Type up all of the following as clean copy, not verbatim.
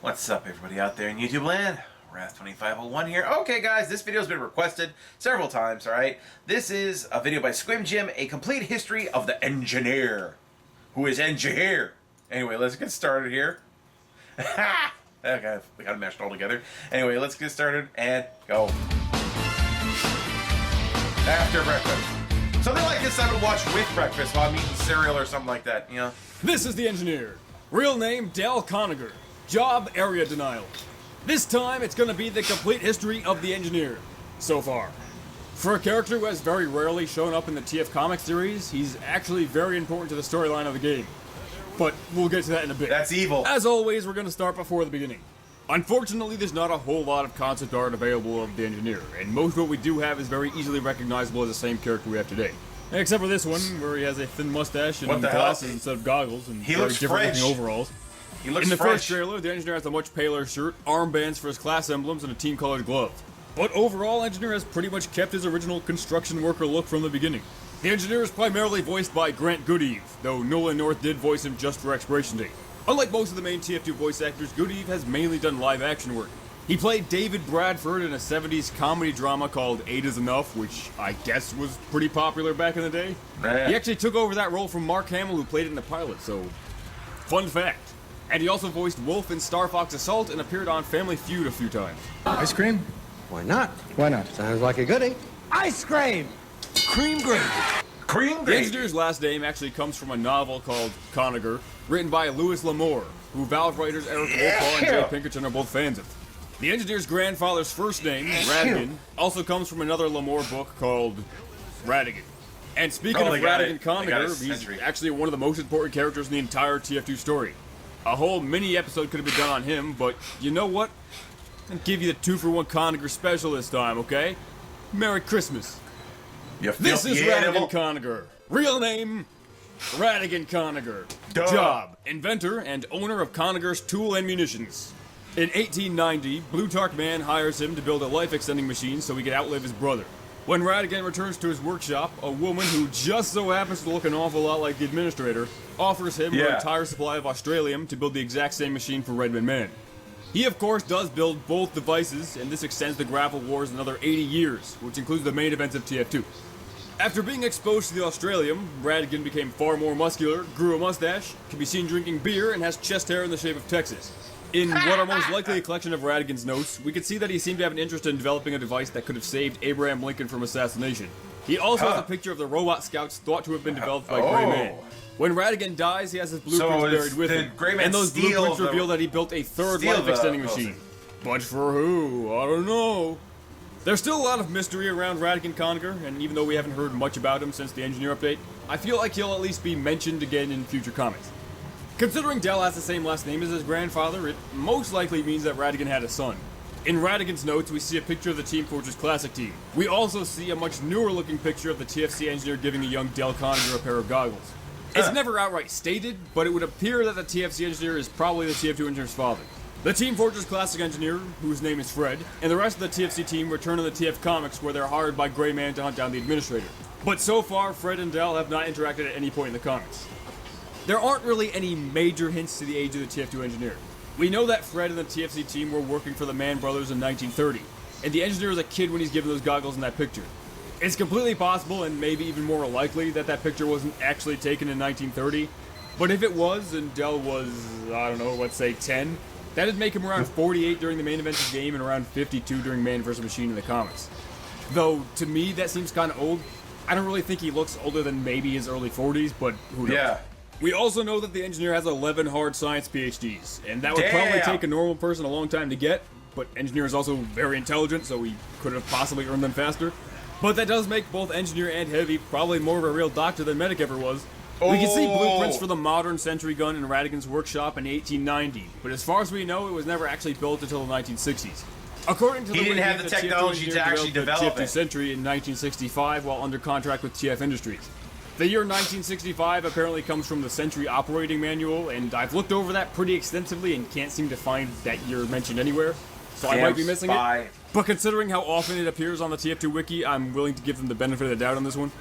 What's up, everybody out there in YouTube land? Wrath2501 here. Okay, guys, this video has been requested several times, alright? This is a video by Squim Jim, a complete history of the engineer. Who is engineer? Anyway, let's get started here. Okay, we got it meshed all together. Anyway, let's get started and go. After breakfast. Something like this I would watch with breakfast while I'm eating cereal or something like that, you know? This is the engineer. Real name, Radigan Conagher. Job, area denial. This time, it's gonna be the complete history of the engineer, so far. For a character who has very rarely shown up in the TF Comics series, he's actually very important to the storyline of the game. But we'll get to that in a bit. That's evil. As always, we're gonna start before the beginning. Unfortunately, there's not a whole lot of concept art available of the engineer, and most of what we do have is very easily recognizable as the same character we have today. Except for this one, where he has a thin mustache and glasses instead of goggles, and very different looking overalls. He looks in the French. first trailer, the engineer has a much paler shirt, armbands for his class emblems, and a team-colored glove. But overall, engineer has pretty much kept his original construction worker look from the beginning. The engineer is primarily voiced by Grant Goodeve, though Nolan North did voice him just for Expiration Date. Unlike most of the main TF2 voice actors, Goodeve has mainly done live-action work. He played David Bradford in a 70s comedy drama called 8 is Enough, which I guess was pretty popular back in the day. He actually took over that role from Mark Hamill, who played it in the pilot, so fun fact. And he also voiced Wolf in Star Fox Assault and appeared on Family Feud a few times. Ice cream? Why not? Why not? Sounds like a goodie. Ice cream! Cream gravy. Cream The gravy. engineer's last name actually comes from a novel called Conagher, written by Louis L'Amour, who Valve writers Eric Wolpaw and Jay Pinkerton are both fans of. The engineer's grandfather's first name, Radigan, also comes from another L'Amour book called Radigan. And speaking of Radigan Conagher, he's actually one of the most important characters in the entire TF2 story. A whole mini episode could have been done on him, but you know what? I'll give you the 2-for-1 Conagher special this time, okay? Merry Christmas. This is Radigan Conagher. Real name, Radigan Conagher. Duh. Job, inventor and owner of Conagher's Tool and Munitions. In 1890, Plutarch Man hires him to build a life-extending machine so he could outlive his brother. When Radigan returns to his workshop, a woman who just so happens to look an awful lot like the administrator offers him her entire supply of Australium to build the exact same machine for Redman Man. He, of course, does build both devices, and this extends the Gravel Wars another 80 years, which includes the main events of TF2. After being exposed to the Australium, Radigan became far more muscular, grew a mustache, can be seen drinking beer, and has chest hair in the shape of Texas. In what are most likely a collection of Radigan's notes, we can see that he seemed to have an interest in developing a device that could have saved Abraham Lincoln from assassination. He also has a picture of the robot scouts thought to have been developed by Gray Man. When Radigan dies, he has his blueprints buried with him, and those blueprints reveal that he built a third life-extending machine. But for who? I don't know. There's still a lot of mystery around Radigan Conagher, and even though we haven't heard much about him since the engineer update, I feel like he'll at least be mentioned again in future comics. Considering Del has the same last name as his grandfather, it most likely means that Radigan had a son. In Radigan's notes, we see a picture of the Team Fortress Classic team. We also see a much newer looking picture of the TFC engineer giving a young Radigan Conagher a pair of goggles. It's never outright stated, but it would appear that the TFC engineer is probably the TF2 engineer's father. The Team Fortress Classic engineer, whose name is Fred, and the rest of the TFC team return to the TF Comics where they're hired by Gray Man to hunt down the administrator. But so far, Fred and Del have not interacted at any point in the comics. There aren't really any major hints to the age of the TF2 engineer. We know that Fred and the TFC team were working for the Mann brothers in 1930, and the engineer is a kid when he's given those goggles in that picture. It's completely possible, and maybe even more likely, that that picture wasn't actually taken in 1930, but if it was, and Del was, I don't know, let's say 10, that'd make him around 48 during the main event of the game and around 52 during Man vs. Machine in the comics. Though, to me, that seems kind of old. I don't really think he looks older than maybe his early 40s, but who knows? Yeah. We also know that the engineer has 11 hard science PhDs, and that would probably take a normal person a long time to get, but engineer is also very intelligent, so he could have possibly earned them faster. But that does make both engineer and Heavy probably more of a real doctor than Medic ever was. We can see blueprints for the modern sentry gun in Radigan's workshop in 1890, but as far as we know, it was never actually built until the 1960s. According to he didn't have the technology to actually develop the TF2 Sentry in 1965 while under contract with TF Industries. The year 1965 apparently comes from the Sentry operating manual, and I've looked over that pretty extensively and can't seem to find that year mentioned anywhere, so I might be missing it. But considering how often it appears on the TF2 wiki, I'm willing to give them the benefit of the doubt on this one.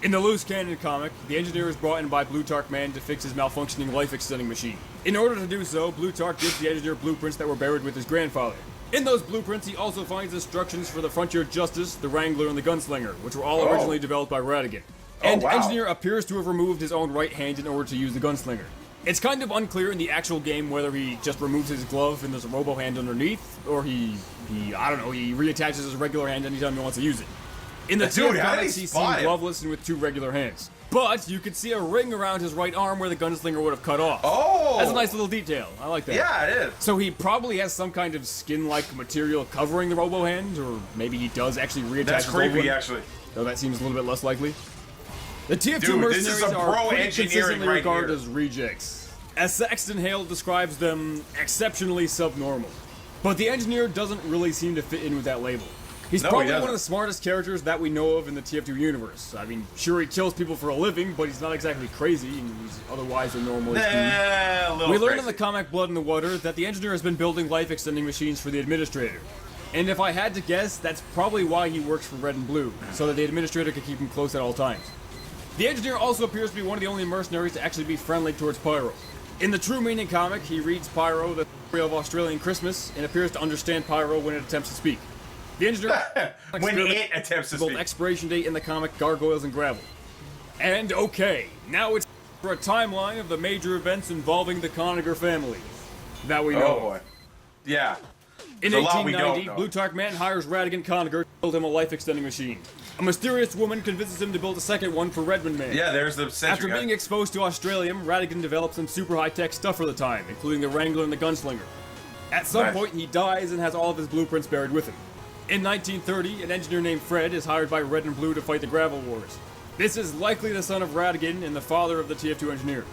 In the loose cannon comic, the engineer is brought in by Plutarch Man to fix his malfunctioning life-extending machine. In order to do so, Plutarch gives the engineer blueprints that were buried with his grandfather. In those blueprints, he also finds instructions for the Frontier Justice, the Wrangler, and the Gunslinger, which were all originally developed by Radigan. And Engineer appears to have removed his own right hand in order to use the Gunslinger. It's kind of unclear in the actual game whether he just removes his glove and there's a robo hand underneath, or he reattaches his regular hand anytime he wants to use it. In the TF comics, he's seen gloveless and with two regular hands. But you could see a ring around his right arm where the Gunslinger would have cut off. Oh! That's a nice little detail. I like that. Yeah, it is. So he probably has some kind of skin-like material covering the robo hand, or maybe he does actually reattach That's his creepy, one. actually. Though that seems a little bit less likely. The TF2 Dude, mercenaries are pretty consistently right regarded here. as rejects. As Saxton Hale describes them, exceptionally subnormal. But the engineer doesn't really seem to fit in with that label. He's probably one of the smartest characters that we know of in the TF2 universe. I mean, sure, he kills people for a living, but he's not exactly crazy, and he's otherwise a normal dude. We learn in the comic Blood in the Water that the engineer has been building life-extending machines for the administrator. And if I had to guess, that's probably why he works for Red and Blue, so that the administrator can keep him close at all times. The engineer also appears to be one of the only mercenaries to actually be friendly towards Pyro. In the True Meaning comic, he reads Pyro the story of Australian Christmas, and appears to understand Pyro when it attempts to speak. The engineer when it attempts to speak. Expiration date in the comic Gargoyles and Gravel. And okay, now it's for a timeline of the major events involving the Conagher family that we know. Oh boy. Yeah. In 1890, Plutarch Man hires Radigan Conagher to build him a life-extending machine. A mysterious woman convinces him to build a second one for Redmond Man. Yeah, there's the century. After being exposed to Australium, Radigan develops some super high-tech stuff for the time, including the Wrangler and the Gunslinger. At some point, he dies and has all of his blueprints buried with him. In 1930, an engineer named Fred is hired by Red and Blue to fight the Gravel Wars. This is likely the son of Radigan and the father of the TF2 engineer.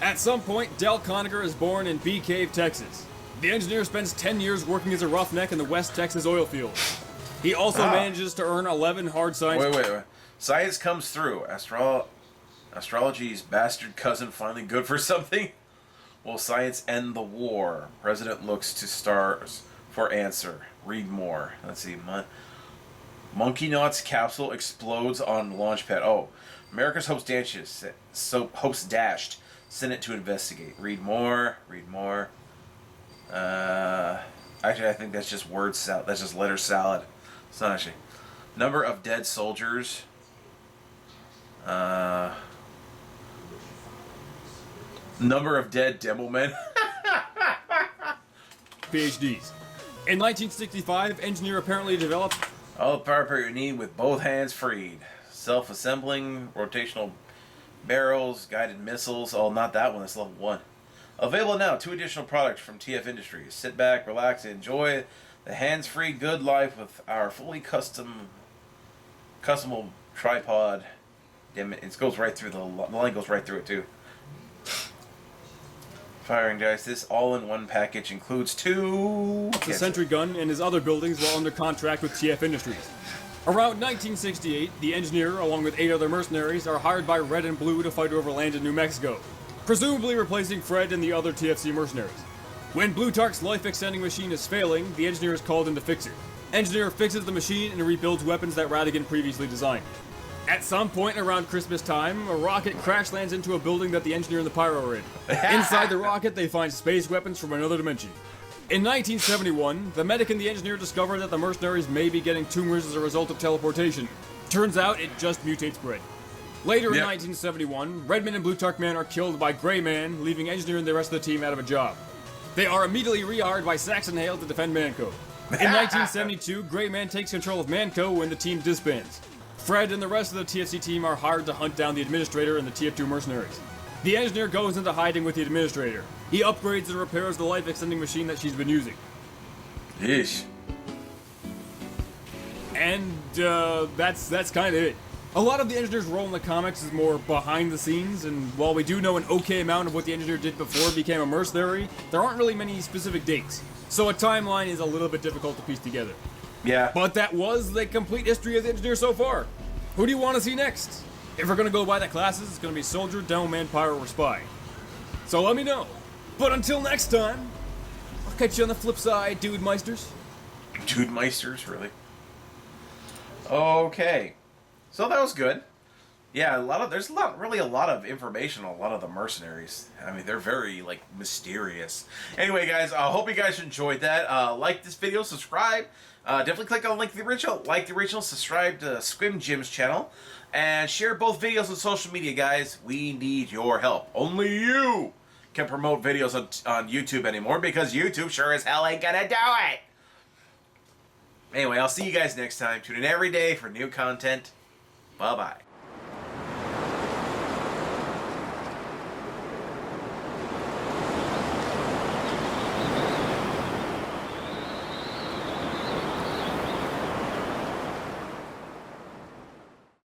At some point, Del Conagher is born in Bee Cave, Texas. The engineer spends 10 years working as a roughneck in the West Texas oil fields. He also manages to earn 11 hard science... Wait. Science comes through. Astrology's bastard cousin finally good for something? Will science end the war? President looks to stars for answer. Read more. Let's see. Monkey Knots capsule explodes on launch pad. Oh. America's hopes dashed. Send it to investigate. Read more. Actually, I think that's just word salad. That's just letter salad. It's not actually. Number of dead soldiers. Number of dead demo men. PhDs. In 1965, engineer apparently developed all the power you need with both hands freed. Self-assembling, rotational barrels, guided missiles. Oh, not that one. That's level 1. Available now, 2 additional products from TF Industries. Sit back, relax, and enjoy the hands-free good life with our fully customable tripod. Damn it goes right through the line goes right through it too. Firing dice. This all-in-one package includes 2. the Sentry gun and his other buildings while under contract with TF Industries. Around 1968, the engineer, along with 8 other mercenaries, are hired by Red and Blue to fight over land in New Mexico, presumably replacing Fred and the other TFC mercenaries. When Plutarch's life-extending machine is failing, the engineer is called in to fix it. Engineer fixes the machine and rebuilds weapons that Radigan previously designed. At some point around Christmas time, a rocket crash lands into a building that the engineer and the pyro are in. Inside the rocket, they find space weapons from another dimension. In 1971, the medic and the engineer discover that the mercenaries may be getting tumors as a result of teleportation. Turns out, it just mutates bread. Later in 1971, Redmond and Plutarch Man are killed by Grey Man, leaving engineer and the rest of the team out of a job. They are immediately rehired by Saxon Hale to defend Manco. In 1972, Grey Man takes control of Manco and the team disbands. Fred and the rest of the TFC team are hired to hunt down the administrator and the TF2 mercenaries. The engineer goes into hiding with the administrator. He upgrades and repairs the life-extending machine that she's been using. Yeesh. And that's kind of it. A lot of the engineer's role in the comics is more behind the scenes, and while we do know an okay amount of what the engineer did before he became a mercenary, there aren't really many specific dates. So a timeline is a little bit difficult to piece together. Yeah. But that was the complete history of the engineer so far. Who do you want to see next? If we're gonna go by the classes, it's gonna be Soldier, Demo Man, Pyro, or Spy. So let me know. But until next time, I'll catch you on the flip side, Dude Meisters. Dude Meisters, really? Okay. So that was good. Yeah, really a lot of information on a lot of the mercenaries. I mean, they're very, like, mysterious. Anyway, guys, I hope you guys enjoyed that. Like this video, subscribe. Definitely click on the link to the original. Like the original, subscribe to Squim Jim's channel. And share both videos on social media, guys. We need your help. Only you can promote videos on YouTube anymore because YouTube sure as hell ain't gonna do it. Anyway, I'll see you guys next time. Tune in every day for new content. Bye-bye.